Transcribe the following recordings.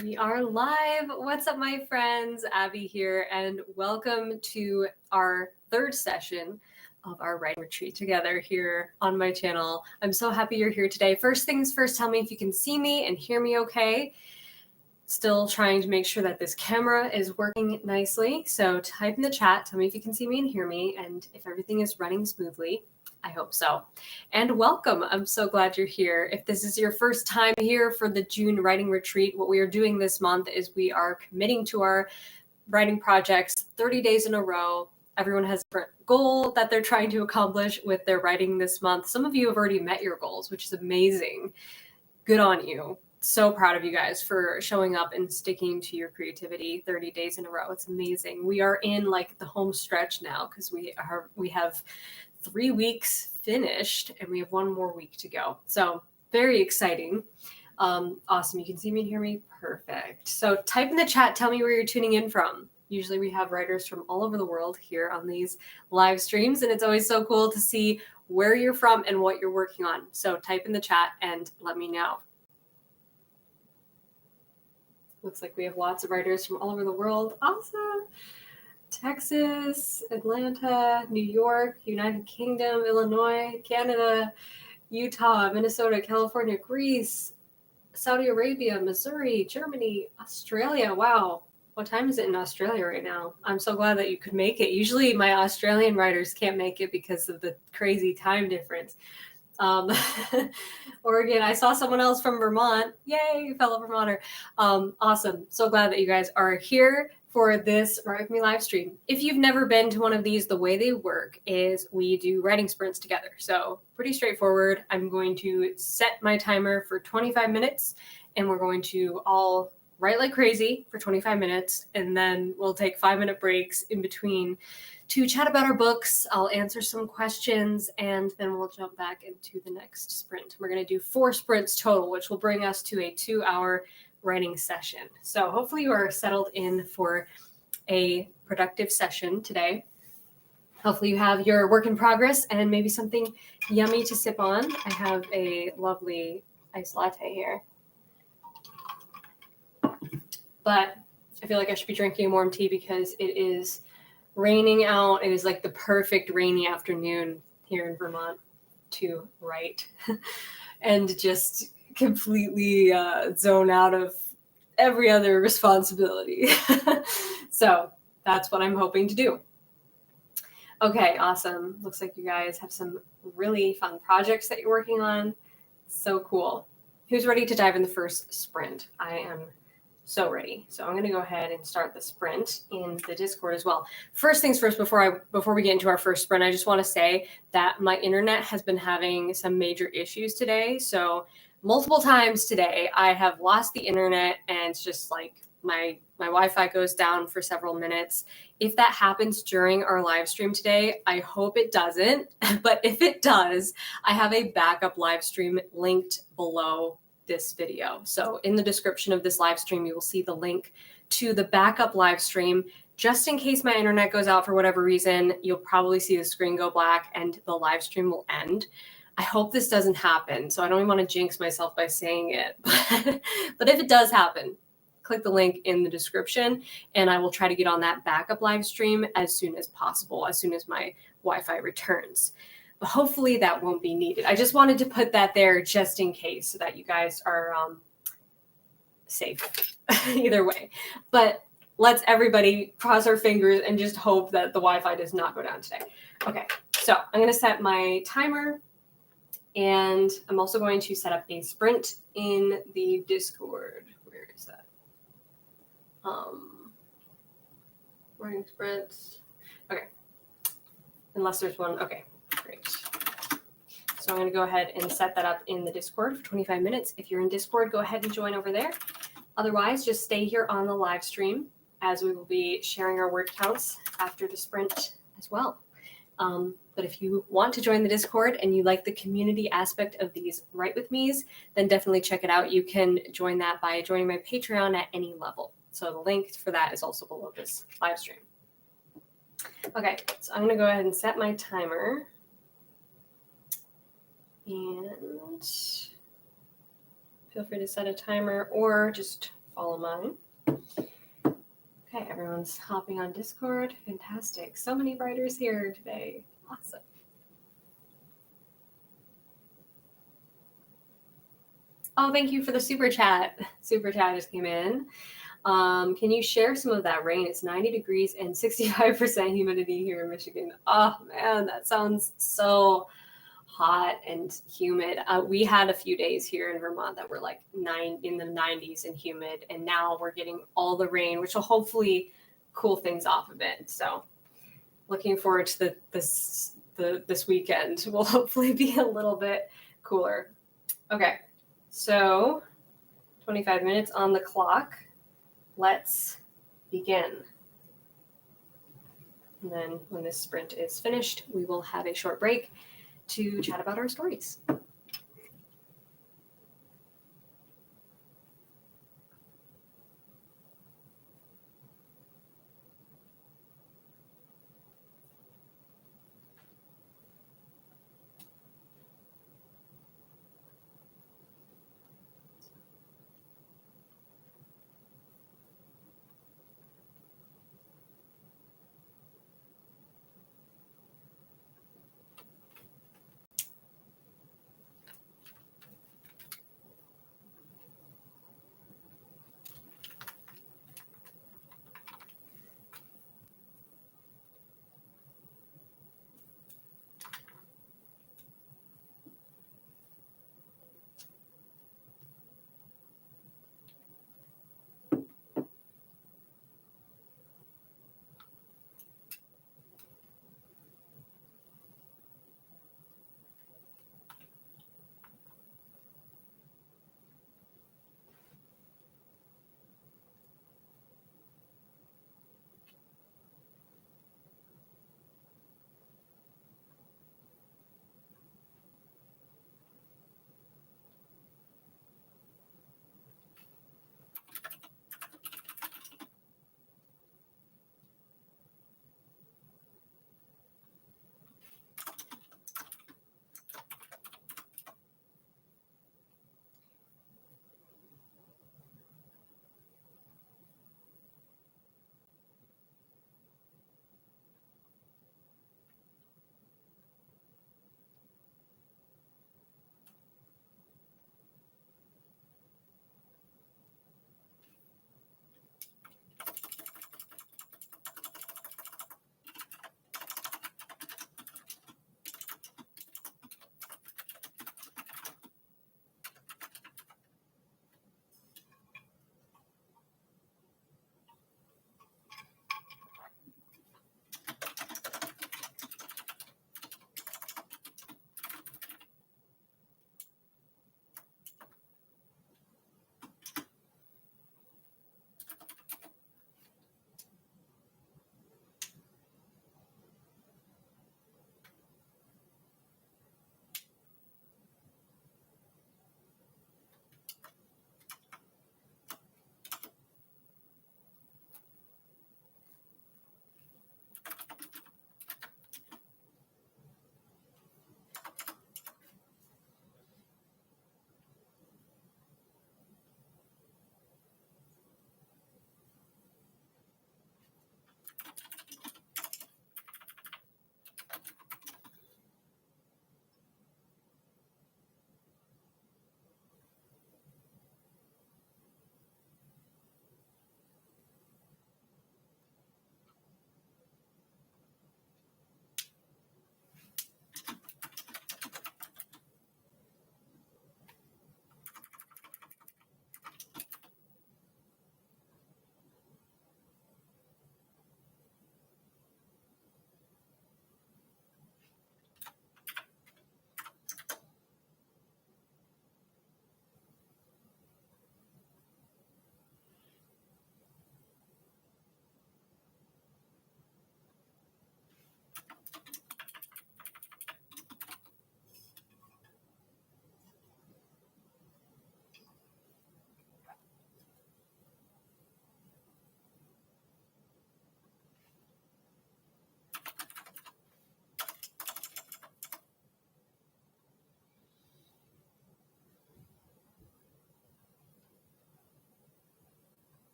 We are live. What's up, my friends? Abby here, and welcome to our third session of our writing retreat together here on my channel. I'm so happy you're here today. First things first, tell me if you can see me and hear me okay. Still trying to make sure that this camera is working nicely. So type in the chat, tell me if you can see me and hear me, and if everything is running smoothly. I hope so. And welcome. I'm so glad you're here. If this is your first time here for the June writing retreat, what we are doing this month is we are committing to our writing projects 30 days in a row. Everyone has a different goal that they're trying to accomplish with their writing this month. Some of you have already met your goals, which is amazing. Good on you. So proud of you guys for showing up and sticking to your creativity 30 days in a row. It's amazing. We are in like the home stretch now because we have 3 weeks finished and we have 1 more week to go. So very exciting. Awesome. You can see me and hear me. Perfect. So type in the chat, tell me where you're tuning in from. Usually we have writers from all over the world here on these live streams, and it's always so cool to see where you're from and what you're working on. So type in the chat and let me know. Looks like we have lots of writers from all over the world. Awesome. Texas, Atlanta, New York, United Kingdom, Illinois, Canada, Utah, Minnesota, California, Greece, Saudi Arabia, Missouri, Germany, Australia. Wow. What time is it in Australia right now? I'm so glad that you could make it. Usually my Australian writers can't make it because of the crazy time difference. Oregon, I saw someone else from Vermont. Yay, fellow Vermonter. Awesome. So glad that you guys are here for this Write With Me live stream. If you've never been to one of these, the way they work is we do writing sprints together. So pretty straightforward. I'm going to set my timer for 25 minutes and we're going to all write like crazy for 25 minutes. And then we'll take 5-minute breaks in between to chat about our books. I'll answer some questions and then we'll jump back into the next sprint. We're going to do 4 sprints total, which will bring us to a 2-hour writing session. So hopefully you are settled in for a productive session today. Hopefully you have your work in progress and maybe something yummy to sip on. I have a lovely iced latte here, but I feel like I should be drinking warm tea because it is raining out. It is like the perfect rainy afternoon here in Vermont to write and just completely zone out of every other responsibility. So that's what I'm hoping to do. Okay, awesome. Looks like you guys have some really fun projects that you're working on. So cool. Who's ready to dive in the first sprint? I am so ready. So I'm going to go ahead and start the sprint in the Discord as well. First things first, before we get into our first sprint, I just want to say that my internet has been having some major issues today. So multiple times today, I have lost the internet and it's just like my Wi-Fi goes down for several minutes. If that happens during our live stream today, I hope it doesn't. But if it does, I have a backup live stream linked below this video. So in the description of this live stream, you will see the link to the backup live stream. Just in case my internet goes out for whatever reason, you'll probably see the screen go black and the live stream will end. I hope this doesn't happen. So I don't even want to jinx myself by saying it. But if it does happen, click the link in the description and I will try to get on that backup live stream as soon as possible, as soon as my Wi-Fi returns. But hopefully that won't be needed. I just wanted to put that there just in case so that you guys are safe either way. But let's everybody cross our fingers and just hope that the Wi-Fi does not go down today. Okay, so I'm going to set my timer and I'm also going to set up a sprint in the Discord. Where is that? Running sprints. Okay, unless there's one. Okay. Great. So I'm going to go ahead and set that up in the Discord for 25 minutes. If you're in Discord, go ahead and join over there. Otherwise, just stay here on the live stream as we will be sharing our word counts after the sprint as well. But if you want to join the Discord and you like the community aspect of these Write With Me's, then definitely check it out. You can join that by joining my Patreon at any level. So the link for that is also below this live stream. Okay, so I'm going to go ahead and set my timer. And feel free to set a timer or just follow mine. Okay, everyone's hopping on Discord. Fantastic. So many writers here today. Awesome. Oh, thank you for the super chat. Super chat just came in. Can you share some of that rain? It's 90 degrees and 65% humidity here in Michigan. Oh man, that sounds so hot and humid. We had a few days here in Vermont that were like in the 90s and humid, and now we're getting all the rain, which will hopefully cool things off a bit. So looking forward to this weekend. Will hopefully be a little bit cooler. Okay, so 25 minutes on the clock. Let's begin. And then when this sprint is finished, we will have a short break to chat about our stories.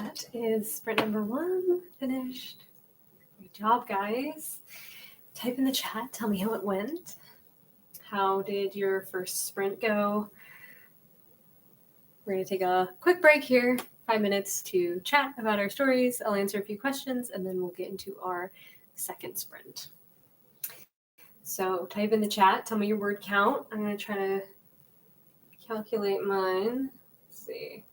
that is sprint number 1 finished. Good job, guys. Type in the chat. Tell me how it went. How did your first sprint go? We're going to take a quick break here, 5 minutes to chat about our stories. I'll answer a few questions, and then we'll get into our second sprint. So type in the chat. Tell me your word count. I'm going to try to calculate mine. Let's see.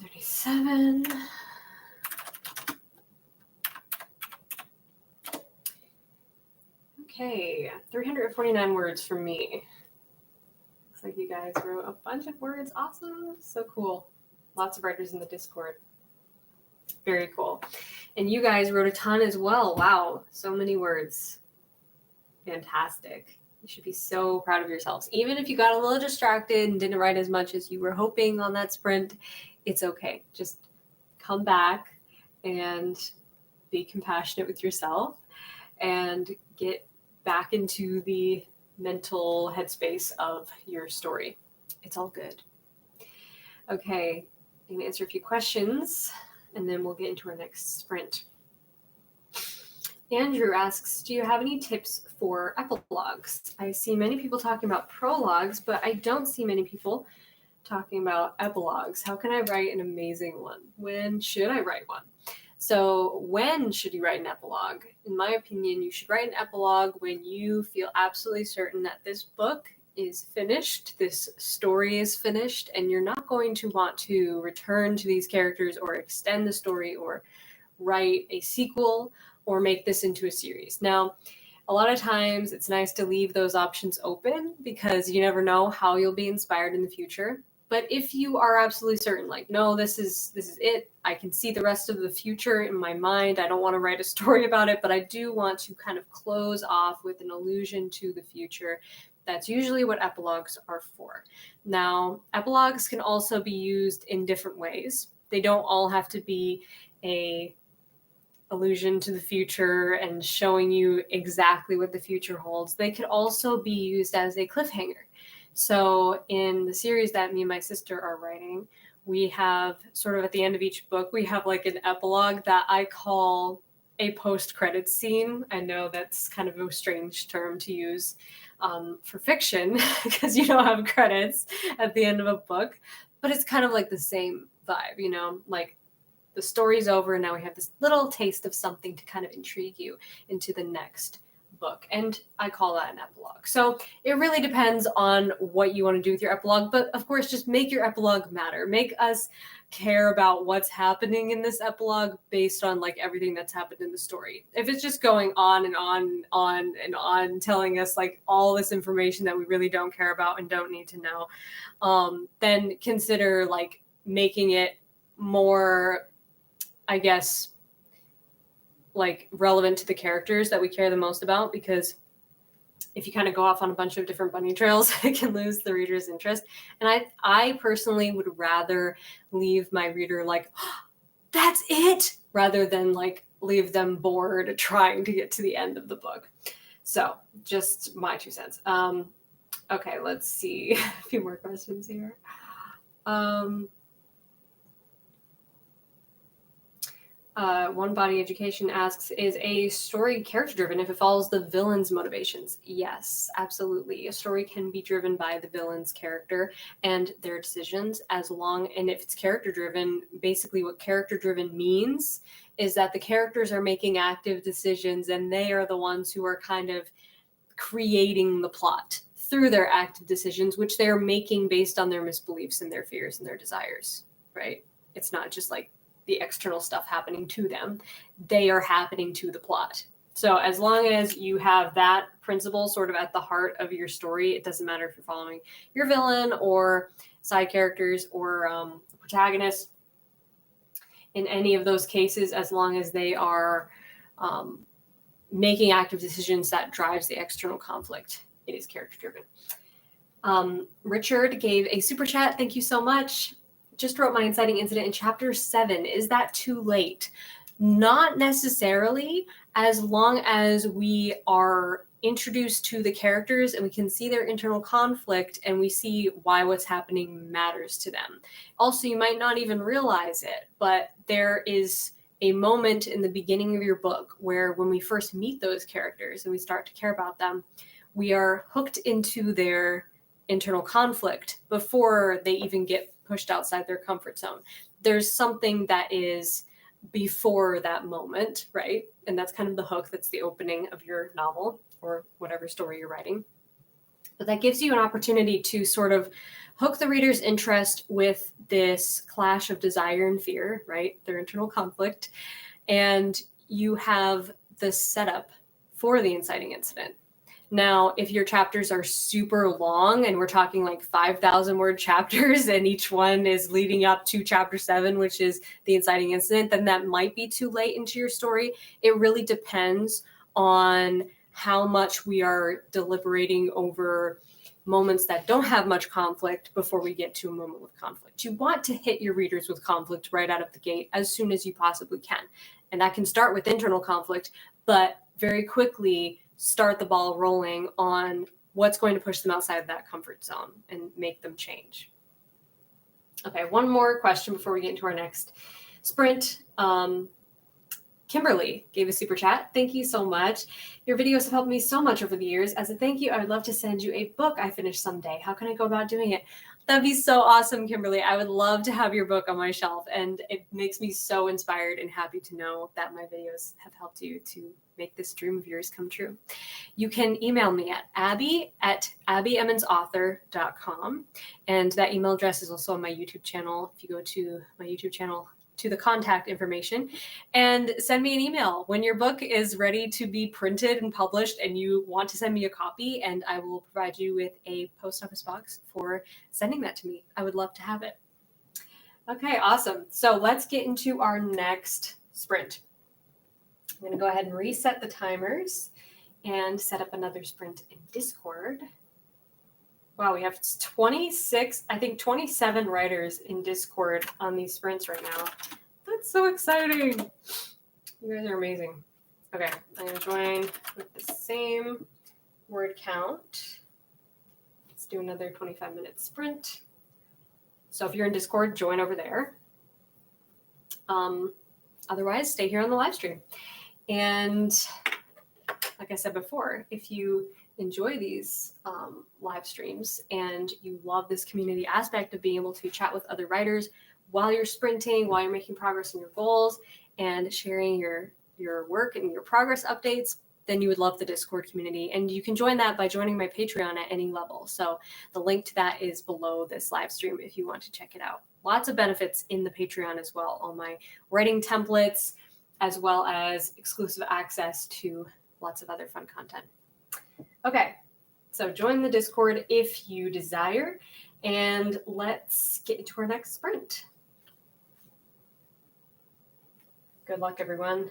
37. Okay, 349 words from me. Looks like you guys wrote a bunch of words. Awesome. So cool. Lots of writers in the Discord. Very cool. And you guys wrote a ton as well. Wow. So many words. Fantastic. You should be so proud of yourselves. Even if you got a little distracted and didn't write as much as you were hoping on that sprint, it's okay. Just come back and be compassionate with yourself and get back into the mental headspace of your story. It's all good. Okay, I'm going to answer a few questions, and then we'll get into our next sprint. Andrew asks, do you have any tips for epilogues? I see many people talking about prologues, but I don't see many people talking about epilogues. How can I write an amazing one? When should I write one? So when should you write an epilogue? In my opinion, you should write an epilogue when you feel absolutely certain that this book is finished, this story is finished, and you're not going to want to return to these characters or extend the story or write a sequel or make this into a series. Now, a lot of times it's nice to leave those options open because you never know how you'll be inspired in the future. But if you are absolutely certain, like, no, this is it, I can see the rest of the future in my mind, I don't want to write a story about it, but I do want to kind of close off with an allusion to the future, that's usually what epilogues are for. Now, epilogues can also be used in different ways. They don't all have to be a allusion to the future and showing you exactly what the future holds. They could also be used as a cliffhanger. So in the series that me and my sister are writing, we have sort of at the end of each book, we have like an epilogue that I call a post-credits scene. I know that's kind of a strange term to use for fiction because you don't have credits at the end of a book, but it's kind of like the same vibe, you know, like the story's over and now we have this little taste of something to kind of intrigue you into the next book. And I call that an epilogue. So it really depends on what you want to do with your epilogue. But of course, just make your epilogue matter. Make us care about what's happening in this epilogue based on like everything that's happened in the story. If it's just going on and on and on, telling us like all this information that we really don't care about and don't need to know, then consider like making it more, I guess, like relevant to the characters that we care the most about, because if you kind of go off on a bunch of different bunny trails, it can lose the reader's interest. And I personally would rather leave my reader like, oh, that's it, rather than like leave them bored trying to get to the end of the book. So just my 2 cents. Okay, let's see a few more questions here. One Body Education asks, is a story character driven if it follows the villain's motivations? Yes, absolutely. A story can be driven by the villain's character and their decisions and if it's character driven, basically what character driven means is that the characters are making active decisions and they are the ones who are kind of creating the plot through their active decisions, which they're making based on their misbeliefs and their fears and their desires, right? It's not just like the external stuff happening to them. They are happening to the plot. So as long as you have that principle sort of at the heart of your story, it doesn't matter if you're following your villain or side characters or protagonists. In any of those cases, as long as they are making active decisions that drives the external conflict, it is character driven. Richard gave a super chat. Thank you so much. Just wrote my inciting incident in chapter 7. Is that too late? Not necessarily, as long as we are introduced to the characters and we can see their internal conflict and we see why what's happening matters to them. Also, you might not even realize it, but there is a moment in the beginning of your book where when we first meet those characters and we start to care about them, we are hooked into their internal conflict before they even get pushed outside their comfort zone. There's something that is before that moment, right? And that's kind of the hook. That's the opening of your novel or whatever story you're writing. But that gives you an opportunity to sort of hook the reader's interest with this clash of desire and fear, right? Their internal conflict. And you have the setup for the inciting incident. Now, if your chapters are super long and we're talking like 5,000 word chapters and each one is leading up to chapter 7, which is the inciting incident, then that might be too late into your story. It really depends on how much we are deliberating over moments that don't have much conflict before we get to a moment with conflict. You want to hit your readers with conflict right out of the gate as soon as you possibly can. And that can start with internal conflict, but very quickly start the ball rolling on what's going to push them outside of that comfort zone and make them change. Okay, one more question before we get into our next sprint. Kimberly gave a super chat. Thank you so much. Your videos have helped me so much over the years. As a thank you, I would love to send you a book I finish someday. How can I go about doing it? That'd be so awesome, Kimberly. I would love to have your book on my shelf, and it makes me so inspired and happy to know that my videos have helped you to make this dream of yours come true. You can email me at abby@abbyemmonsauthor.com, and that email address is also on my YouTube channel. If you go to my YouTube channel, to the contact information, and send me an email when your book is ready to be printed and published and you want to send me a copy, and I will provide you with a post office box for sending that to me. I would love to have it. Okay, awesome. So let's get into our next sprint. I'm going to go ahead and reset the timers and set up another sprint in Discord. Wow, we have 26, I think 27 writers in Discord on these sprints right now. That's so exciting. You guys are amazing. Okay, I'm going to join with the same word count. Let's do another 25-minute sprint. So if you're in Discord, join over there. Otherwise, stay here on the live stream. And like I said before, if you enjoy these live streams and you love this community aspect of being able to chat with other writers while you're sprinting, while you're making progress on your goals and sharing your work and your progress updates, then you would love the Discord community. And you can join that by joining my Patreon at any level. So the link to that is below this live stream if you want to check it out. Lots of benefits in the Patreon as well, all my writing templates, as well as exclusive access to lots of other fun content. Okay, so join the Discord if you desire, and let's get into our next sprint. Good luck, everyone.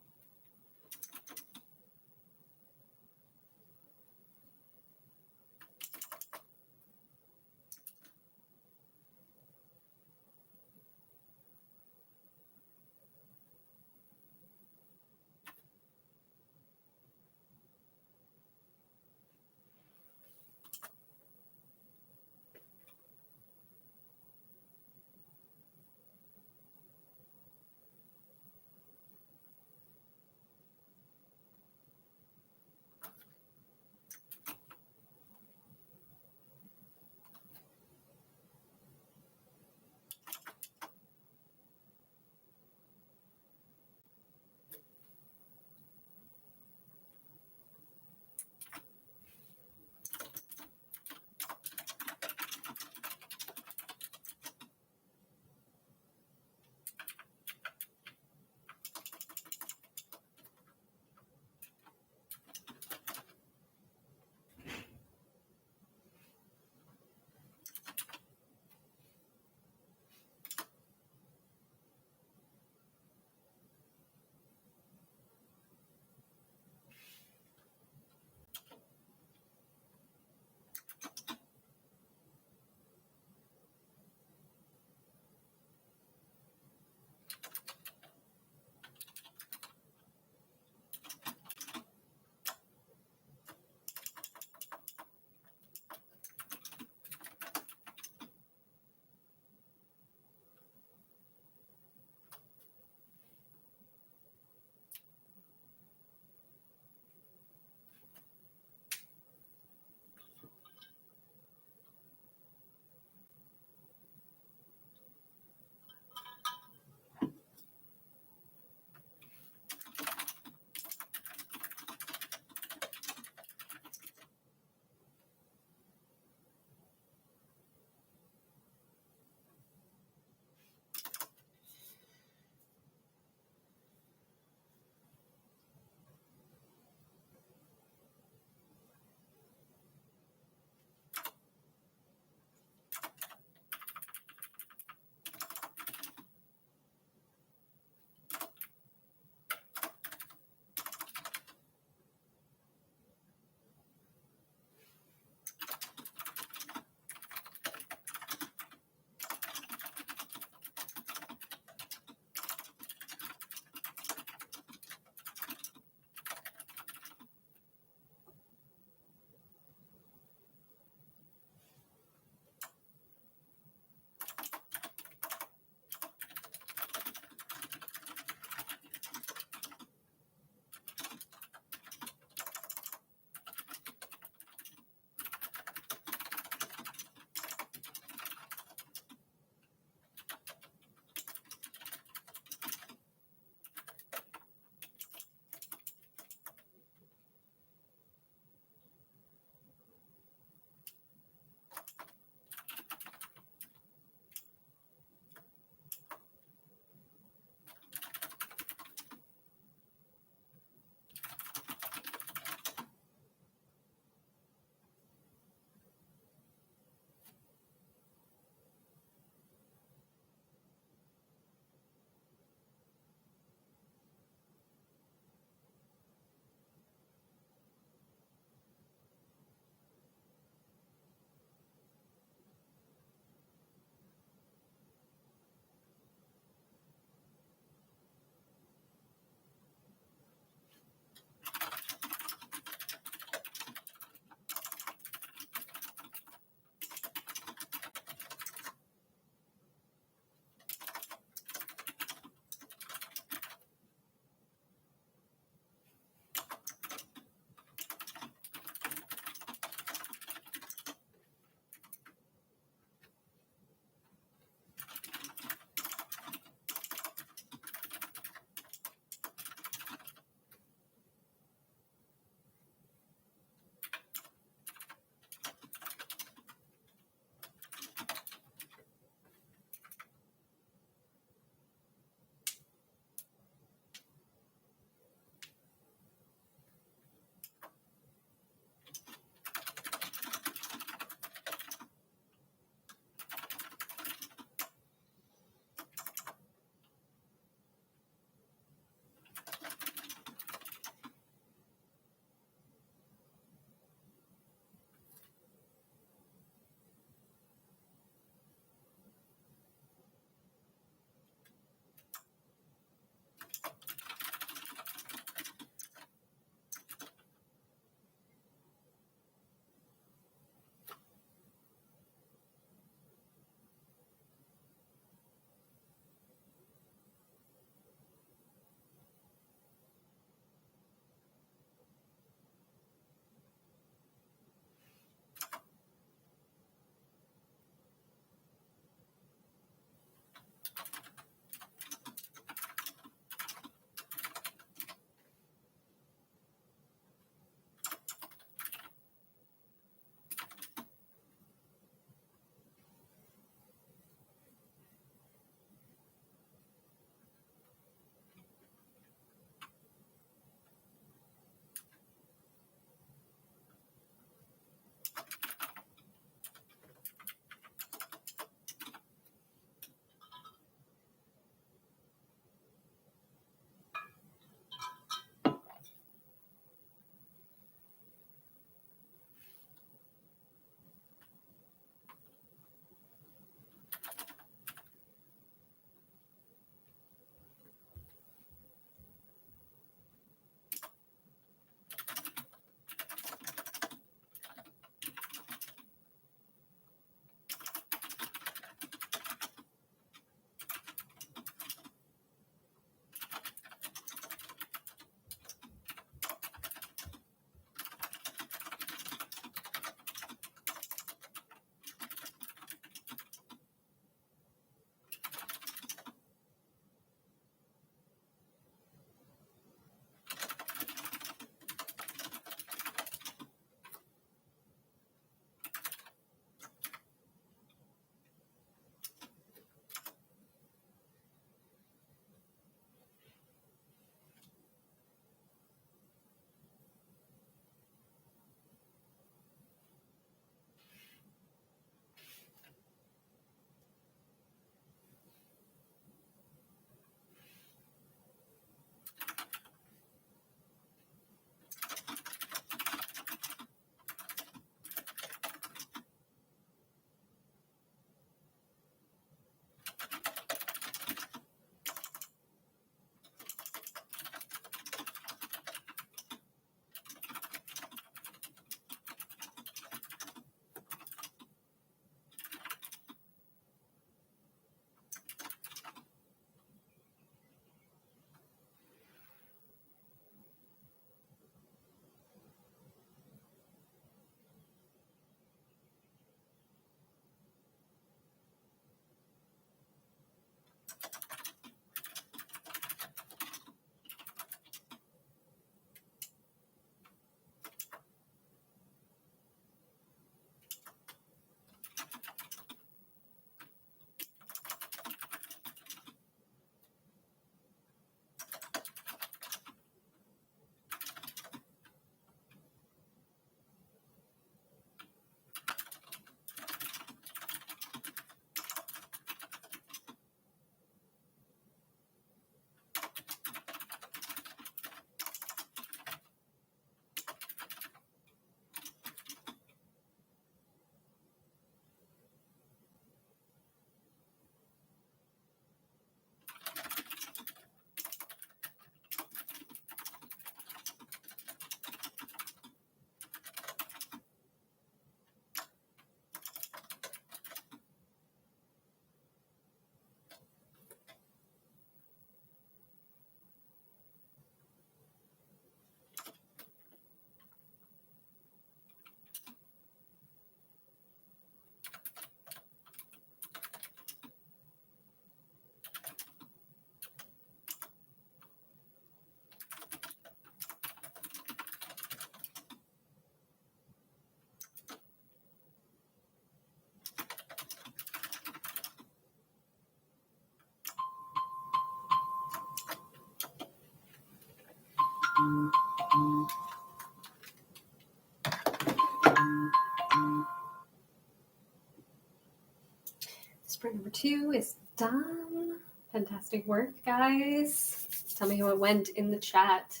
sprint number 2 is done. Fantastic work, guys. Tell me how it went in the chat.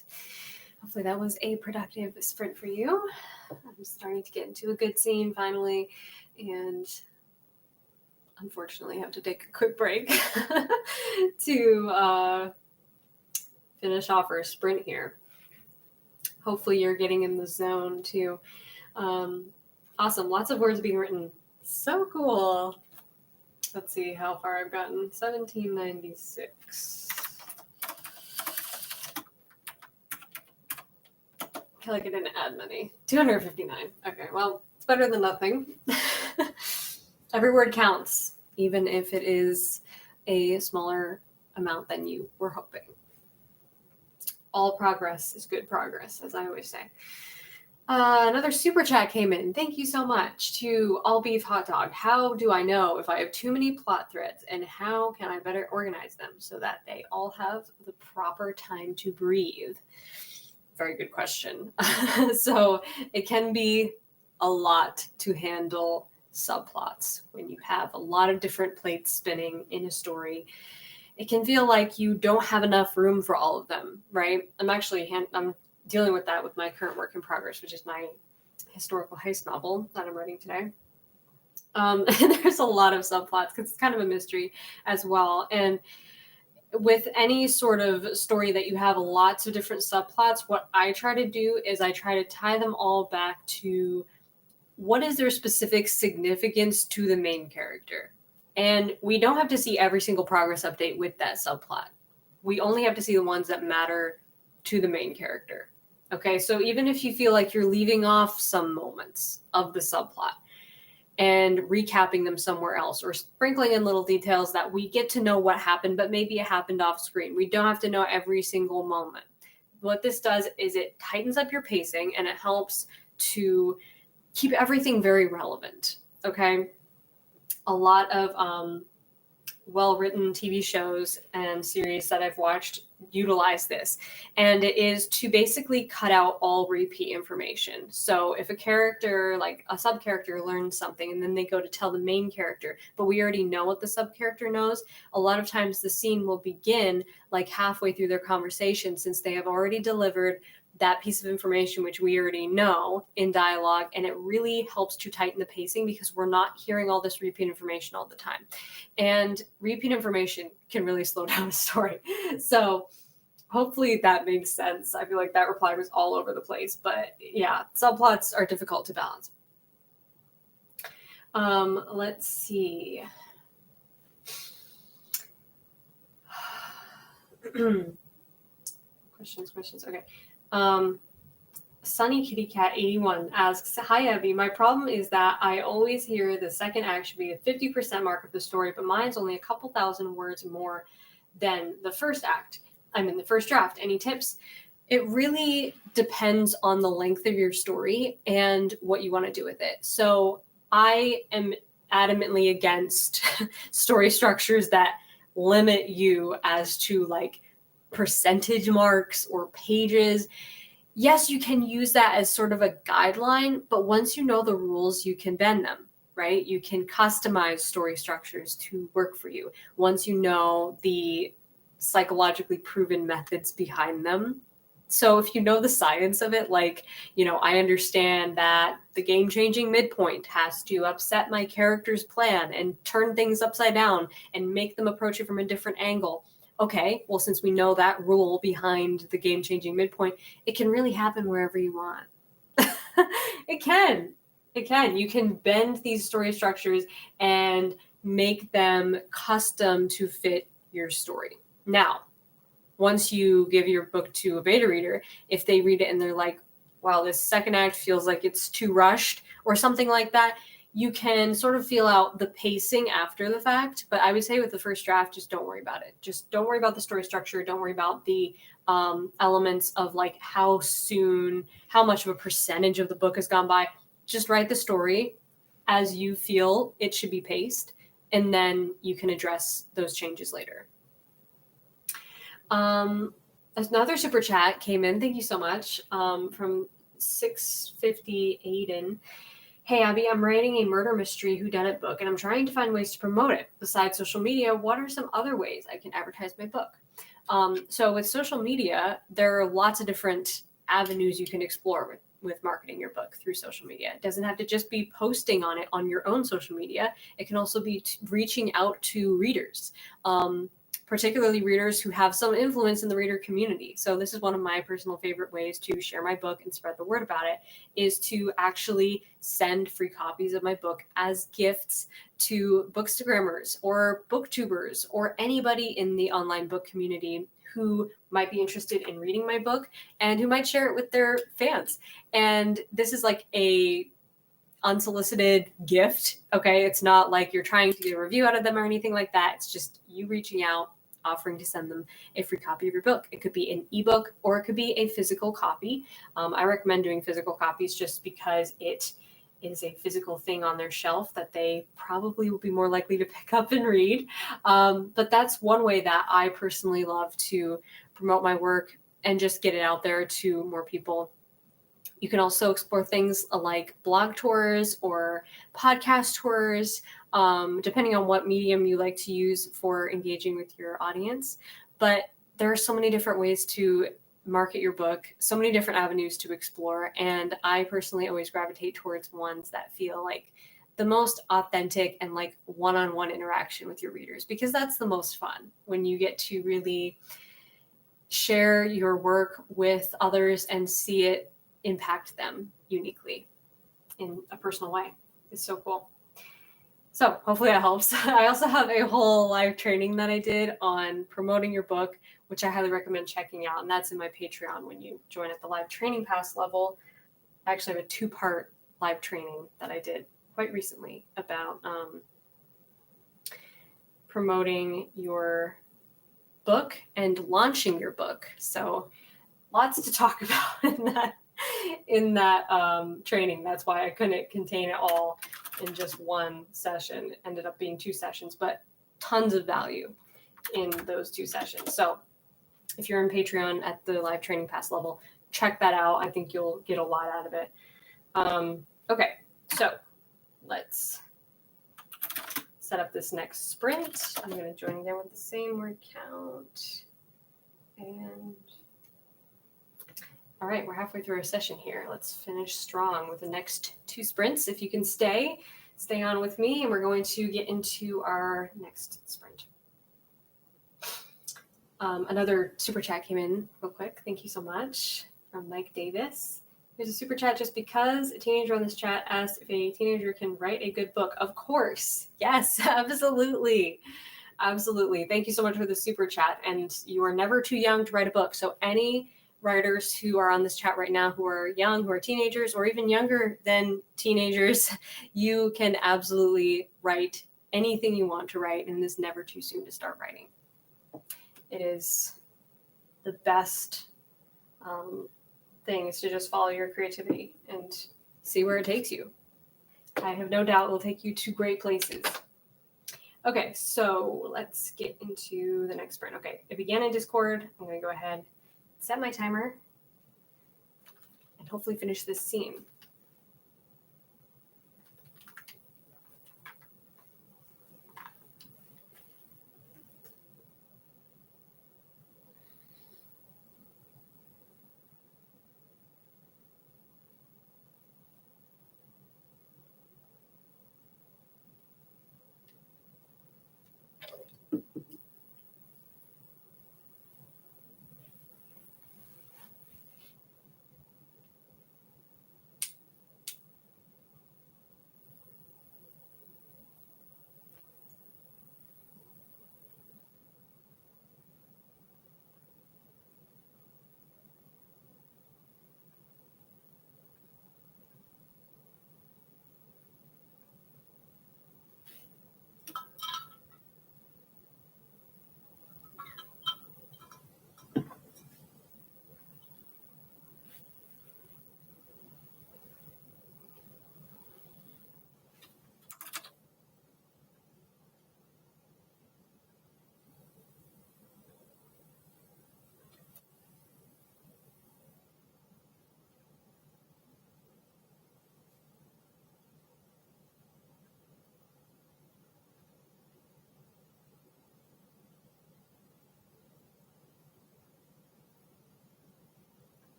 Hopefully that was a productive sprint for you. I'm starting to get into a good scene finally, and unfortunately have to take a quick break to finish off our sprint here. Hopefully you're getting in the zone too. Awesome. Lots of words being written. So cool. Let's see how far I've gotten. 1796. I feel like I didn't add many. 259. Okay, well, it's better than nothing. Every word counts, even if it is a smaller amount than you were hoping. All progress is good progress, as I always say. Another super chat came in. Thank you so much to All Beef Hot Dog. How do I know if I have too many plot threads, and how can I better organize them so that they all have the proper time to breathe? Very good question. So it can be a lot to handle subplots when you have a lot of different plates spinning in a story. It can feel like you don't have enough room for all of them, right? I'm dealing with that with my current work in progress, which is my historical heist novel that I'm writing today. And there's a lot of subplots because it's kind of a mystery as well. And with any sort of story that you have lots of different subplots, what I try to do is I try to tie them all back to what is their specific significance to the main character. And we don't have to see every single progress update with that subplot. We only have to see the ones that matter to the main character. Okay, so even if you feel like you're leaving off some moments of the subplot and recapping them somewhere else, or sprinkling in little details that we get to know what happened, but maybe it happened off screen. We don't have to know every single moment. What this does is it tightens up your pacing and it helps to keep everything very relevant. Okay. A lot of well-written TV shows and series that I've watched utilize this, and it is to basically cut out all repeat information. So if a character, like a sub-character, learns something and then they go to tell the main character, but we already know what the sub-character knows, a lot of times the scene will begin like halfway through their conversation, since they have already delivered that piece of information, which we already know, in dialogue. And it really helps to tighten the pacing because we're not hearing all this repeat information all the time. And repeat information can really slow down a story. So hopefully that makes sense. I feel like that reply was all over the place, but yeah, subplots are difficult to balance. Let's see. Questions. Okay. Sunny Kitty Cat 81 asks, "Hi Abby, my problem is that I always hear the second act should be a 50% mark of the story, but mine's only a couple thousand words more than the first act. I'm in the first draft. Any tips?" It really depends on the length of your story and what you want to do with it. So I am adamantly against story structures that limit you as to like percentage marks or pages. Yes, you can use that as sort of a guideline, but once you know the rules, you can bend them, right? You can customize story structures to work for you. Once you know the psychologically proven methods behind them. So if you know the science of it, like, I understand that the game-changing midpoint has to upset my character's plan and turn things upside down and make them approach it from a different angle. Okay, well, since we know that rule behind the game-changing midpoint, it can really happen wherever you want. It can. You can bend these story structures and make them custom to fit your story. Now, once you give your book to a beta reader, if they read it and they're like, wow, this second act feels like it's too rushed or something like that, you can sort of feel out the pacing after the fact. But I would say with the first draft, just don't worry about it. Just don't worry about the story structure. Don't worry about the elements of like how much of a percentage of the book has gone by. Just write the story as you feel it should be paced, and then you can address those changes later. Another super chat came in. Thank you so much. From 650 Aiden. Hey, Abby, I'm writing a murder mystery whodunit book and I'm trying to find ways to promote it. Besides social media, what are some other ways I can advertise my book? So with social media, there are lots of different avenues you can explore with marketing your book through social media. It doesn't have to just be posting on it on your own social media. It can also be reaching out to readers. Particularly readers who have some influence in the reader community. So this is one of my personal favorite ways to share my book and spread the word about it, is to actually send free copies of my book as gifts to bookstagrammers or booktubers or anybody in the online book community who might be interested in reading my book and who might share it with their fans. And this is like a unsolicited gift. Okay. It's not like you're trying to get a review out of them or anything like that. It's just you reaching out, offering to send them a free copy of your book. It could be an ebook or it could be a physical copy. I recommend doing physical copies just because it is a physical thing on their shelf that they probably will be more likely to pick up and read. But that's one way that I personally love to promote my work and just get it out there to more people. You can also explore things like blog tours or podcast tours, depending on what medium you like to use for engaging with your audience. But there are so many different ways to market your book, so many different avenues to explore. And I personally always gravitate towards ones that feel like the most authentic and like one-on-one interaction with your readers, because that's the most fun when you get to really share your work with others and see it impact them uniquely in a personal way. It's so cool. So hopefully that helps. I also have a whole live training that I did on promoting your book, which I highly recommend checking out. And that's in my Patreon when you join at the live training pass level. I actually have a 2-part live training that I did quite recently about promoting your book and launching your book. So lots to talk about in that training. That's why I couldn't contain it all in just one session. It ended up being 2 sessions, but tons of value in those 2 sessions. So if you're in Patreon at the live training pass level, check that out. I think you'll get a lot out of it. Okay, so let's set up this next sprint. I'm going to join again with the same word count. And all right, we're halfway through our session here. Let's finish strong with the next 2 sprints. If you can stay on with me, and we're going to get into our next sprint. Another super chat came in real quick. Thank you so much from Mike Davis. Here's a super chat just because a teenager on this chat asked if a teenager can write a good book. Of course. Yes, absolutely. Absolutely. Thank you so much for the super chat. And you are never too young to write a book. So any writers who are on this chat right now who are young, who are teenagers, or even younger than teenagers, you can absolutely write anything you want to write, and it's never too soon to start writing. It is the best thing is to just follow your creativity and see where it takes you. I have no doubt it will take you to great places. Okay, so let's get into the next sprint. Okay, it began in Discord. I'm going to go ahead, set my timer, and hopefully finish this scene.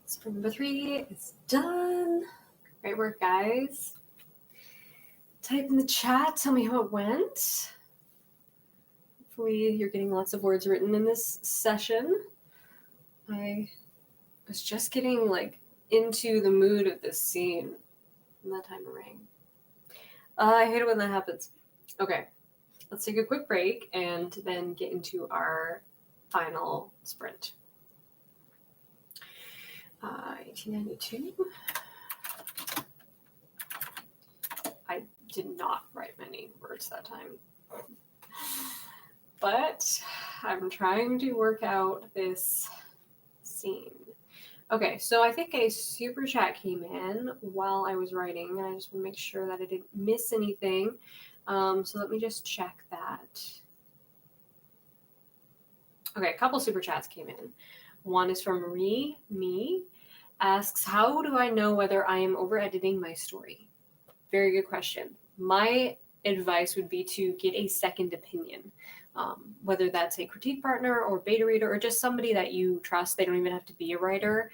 Sprint number 3 is done. Great work, guys. Type in the chat. Tell me how it went. Hopefully you're getting lots of words written in this session. I was just getting into the mood of this scene when that time rang. I hate it when that happens. Okay, let's take a quick break and then get into our final sprint. 1892. I did not write many words that time. But I'm trying to work out this scene. Okay, so I think a super chat came in while I was writing, and I just want to make sure that I didn't miss anything. So let me just check that. Okay, a couple super chats came in. One is from Me, asks, how do I know whether I am over editing my story? Very good question. My advice would be to get a second opinion, whether that's a critique partner or beta reader or just somebody that you trust. They don't even have to be a writer.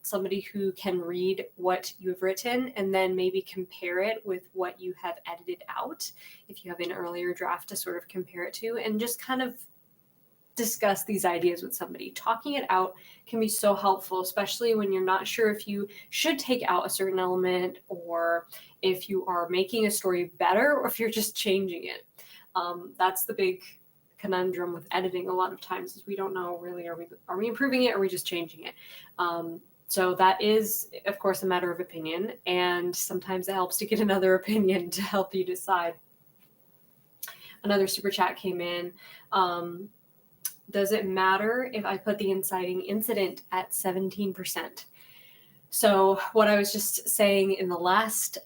Somebody who can read what you have written and then maybe compare it with what you have edited out, if you have an earlier draft to sort of compare it to, and just kind of discuss these ideas with somebody. Talking it out can be so helpful, especially when you're not sure if you should take out a certain element or if you are making a story better or if you're just changing it. That's the big conundrum with editing a lot of times, is we don't know really, are we improving it or are we just changing it? So that is, of course, a matter of opinion, and sometimes it helps to get another opinion to help you decide. Another super chat came in. Does it matter if I put the inciting incident at 17%? So what I was just saying in the last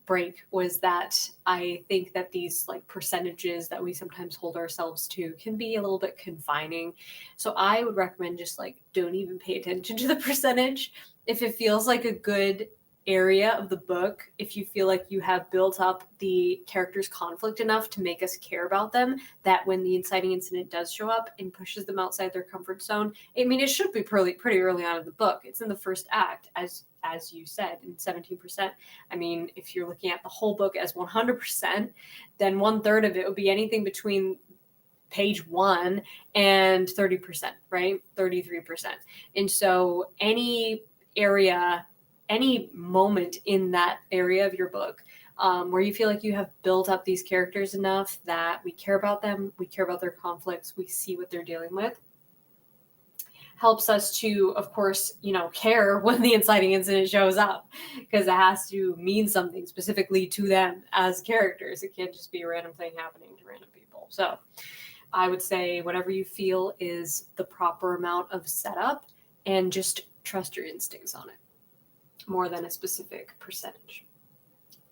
break was that I think that these like percentages that we sometimes hold ourselves to can be a little bit confining. So I would recommend just like don't even pay attention to the percentage. If it feels like a good area of the book, if you feel like you have built up the characters' conflict enough to make us care about them, that when the inciting incident does show up and pushes them outside their comfort zone, I mean, it should be pretty early on in the book. It's in the first act, as you said, in 17%. I mean, if you're looking at the whole book as 100%, then 1/3 of it would be anything between page 1 and 30%, right? 33%. And so any area, any moment in that area of your book where you feel like you have built up these characters enough that we care about them, we care about their conflicts, we see what they're dealing with, helps us to, of course, care when the inciting incident shows up, because it has to mean something specifically to them as characters. It can't just be a random thing happening to random people. So I would say whatever you feel is the proper amount of setup, and just trust your instincts on it more than a specific percentage.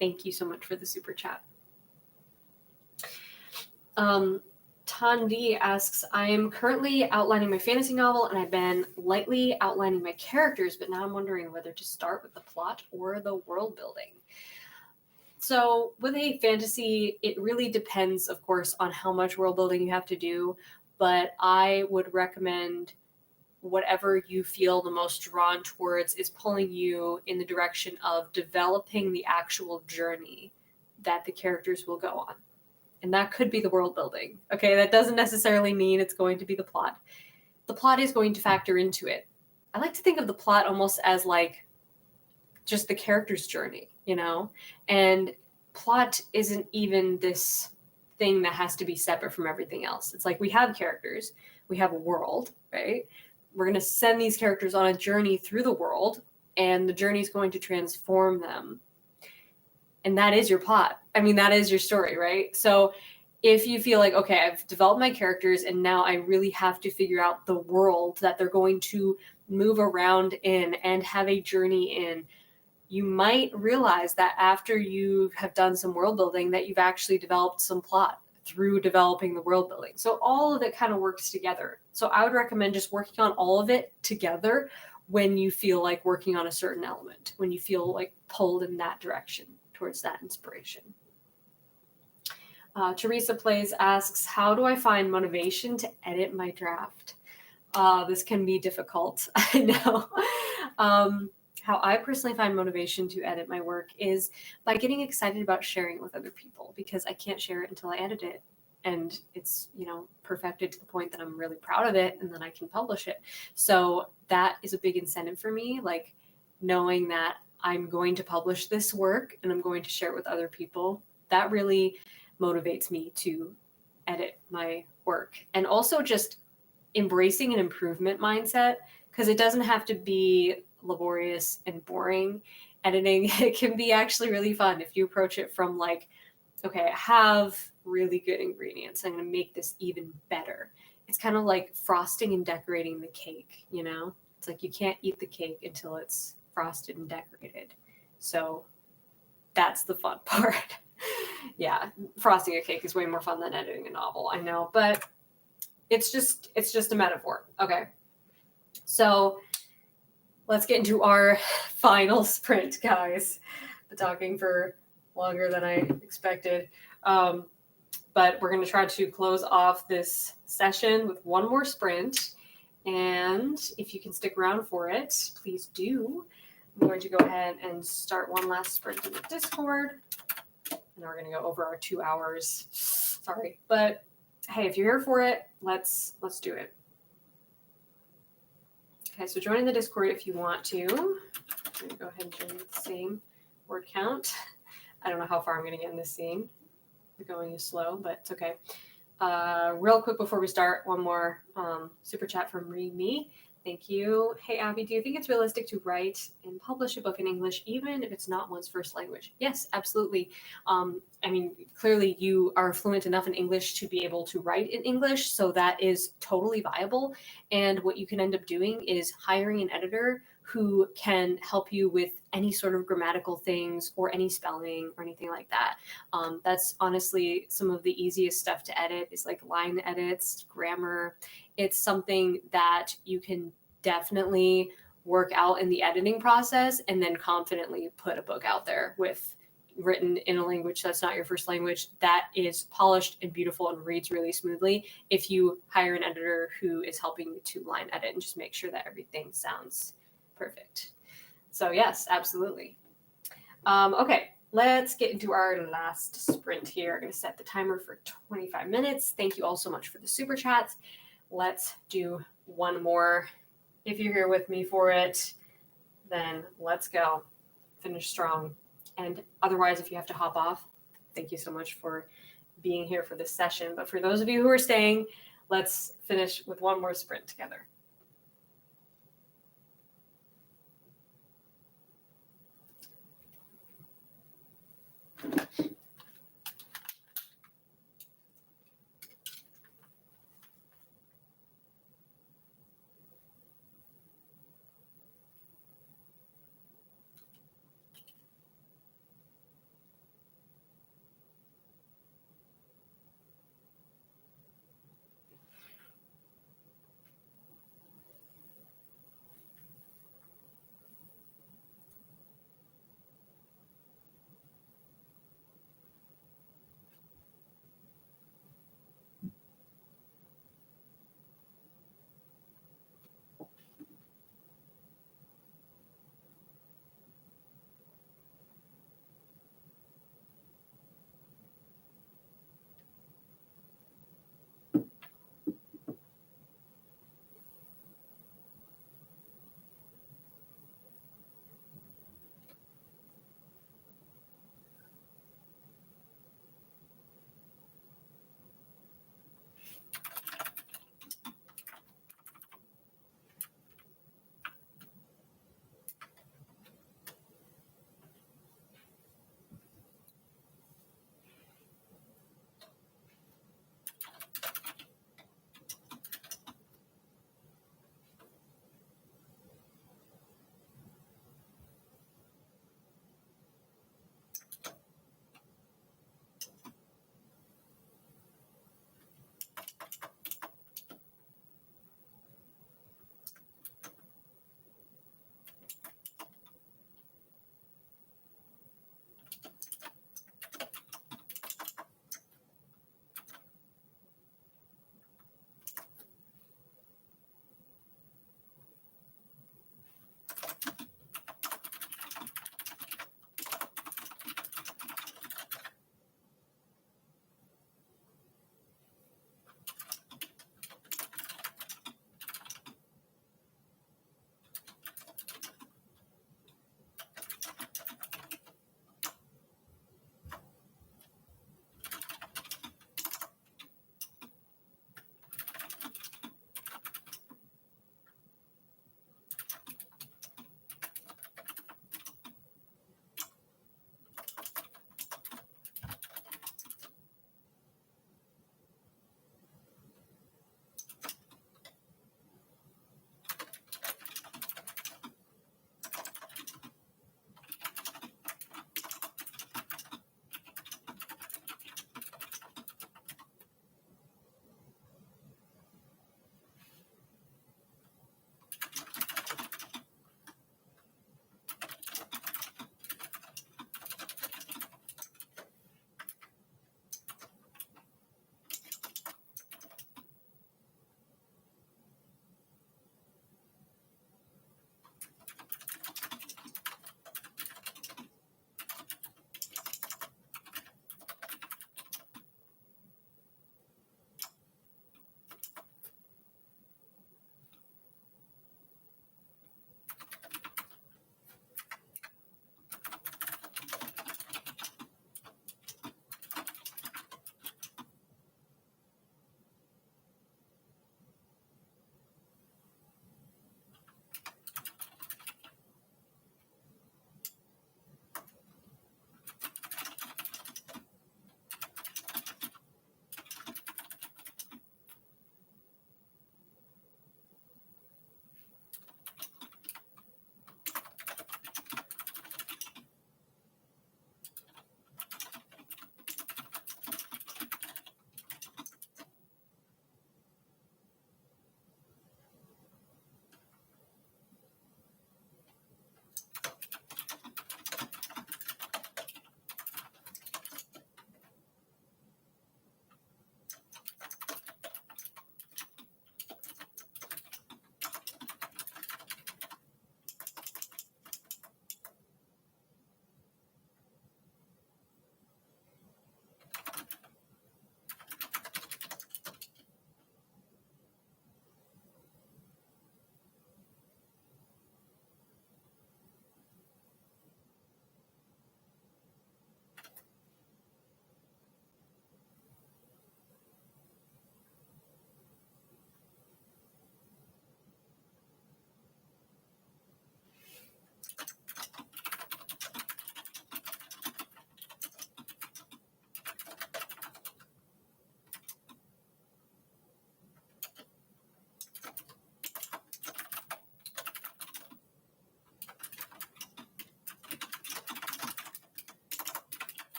Thank you so much for the super chat. Tandi asks, I am currently outlining my fantasy novel and I've been lightly outlining my characters, but now I'm wondering whether to start with the plot or the world building. So with a fantasy, it really depends, of course, on how much world building you have to do, but I would recommend whatever you feel the most drawn towards is pulling you in the direction of developing the actual journey that the characters will go on. And that could be the world building. Okay, that doesn't necessarily mean it's going to be the plot. The plot is going to factor into it. I like to think of the plot almost as like just the character's journey, and plot isn't even this thing that has to be separate from everything else. It's like we have characters, we have a world, right? We're going to send these characters on a journey through the world, and the journey is going to transform them. And that is your plot. I mean, that is your story, right? So if you feel like, okay, I've developed my characters and now I really have to figure out the world that they're going to move around in and have a journey in, you might realize that after you have done some world building that you've actually developed some plot through developing the world building. So all of it kind of works together. So I would recommend just working on all of it together when you feel like working on a certain element, when you feel like pulled in that direction towards that inspiration. Teresa Plays asks, how do I find motivation to edit my draft? This can be difficult, I know. How I personally find motivation to edit my work is by getting excited about sharing it with other people, because I can't share it until I edit it and it's, perfected to the point that I'm really proud of it and then I can publish it. So that is a big incentive for me, like knowing that I'm going to publish this work and I'm going to share it with other people. That really motivates me to edit my work. And also just embracing an improvement mindset, because it doesn't have to be laborious and boring. Editing, it can be actually really fun if you approach it from like, okay, I have really good ingredients, I'm going to make this even better. It's kind of like frosting and decorating the cake, It's like you can't eat the cake until it's frosted and decorated. So that's the fun part. Yeah, frosting a cake is way more fun than editing a novel, I know, but it's just a metaphor. Okay. So let's get into our final sprint, guys. Been talking for longer than I expected. But we're going to try to close off this session with one more sprint. And if you can stick around for it, please do. I'm going to go ahead and start one last sprint in the Discord. And we're going to go over our 2 hours. Sorry. But hey, if you're here for it, let's do it. Okay, so join in the Discord if you want to. I'm going to go ahead and join with the same word count. I don't know how far I'm going to get in this scene. The going is slow, but it's okay. Real quick before we start, one more super chat from Me. Thank you. Hey, Abby, do you think it's realistic to write and publish a book in English, even if it's not one's first language? Yes, absolutely. I mean, clearly you are fluent enough in English to be able to write in English, so that is totally viable. And what you can end up doing is hiring an editor who can help you with any sort of grammatical things or any spelling or anything like that. That's honestly some of the easiest stuff to edit is like line edits, grammar. It's something that you can definitely work out in the editing process and then confidently put a book out there with written in a language that's not your first language that is polished and beautiful and reads really smoothly if you hire an editor who is helping you to line edit and just make sure that everything sounds perfect. So yes, absolutely. Okay, let's get into our last sprint here. I'm going to set the timer for 25 minutes. Thank you all so much for the super chats. Let's do one more. If you're here with me for it, then let's go. Finish strong. And otherwise, if you have to hop off, thank you so much for being here for this session. But for those of you who are staying, let's finish with one more sprint together.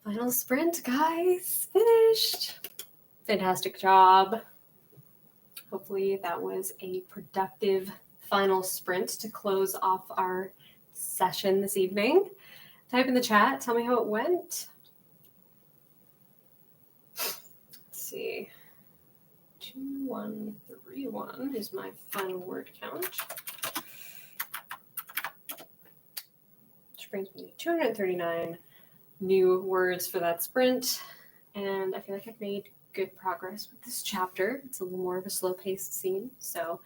Final sprint, guys. Finished. Fantastic job. Hopefully that was a productive final sprint to close off our session this evening. Type in the chat. Tell me how it went. Let's see. 2131 is my final word count. Which brings me to 239 new words for that sprint. And I feel like I've made good progress with this chapter. It's a little more of a slow-paced scene, so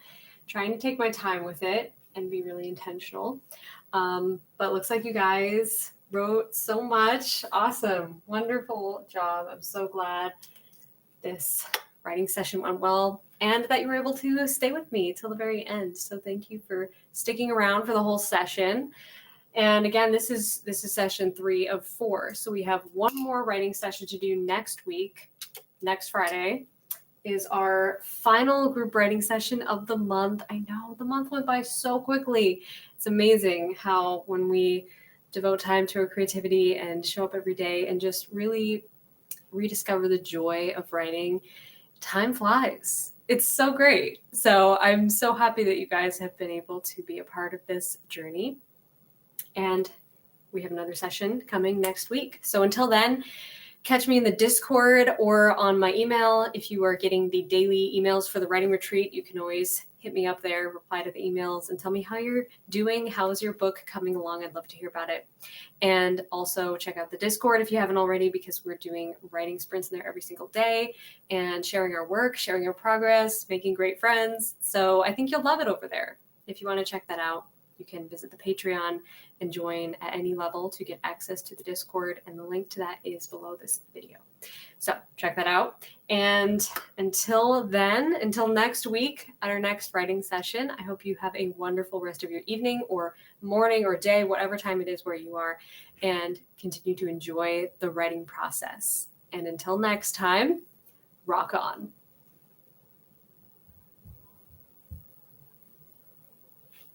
trying to take my time with it and be really intentional. But it looks like you guys wrote so much. Awesome. Wonderful job. I'm so glad this writing session went well and that you were able to stay with me till the very end. So thank you for sticking around for the whole session. And again, this is session 3 of 4. So we have one more writing session to do next week. Next Friday is our final group writing session of the month. I know the month went by so quickly. It's amazing how when we devote time to our creativity and show up every day and just really rediscover the joy of writing, time flies. It's so great. So I'm so happy that you guys have been able to be a part of this journey. And we have another session coming next week. So until then, catch me in the Discord or on my email. If you are getting the daily emails for the writing retreat, you can always hit me up there, reply to the emails, and tell me how you're doing. How's your book coming along? I'd love to hear about it. And also check out the Discord if you haven't already, because we're doing writing sprints in there every single day and sharing our work, sharing our progress, making great friends. So I think you'll love it over there. If you want to check that out, you can visit the Patreon and join at any level to get access to the Discord, and the link to that is below this video. So check that out. And until then, until next week at our next writing session, I hope you have a wonderful rest of your evening or morning or day, whatever time it is where you are, and continue to enjoy the writing process. And until next time, rock on.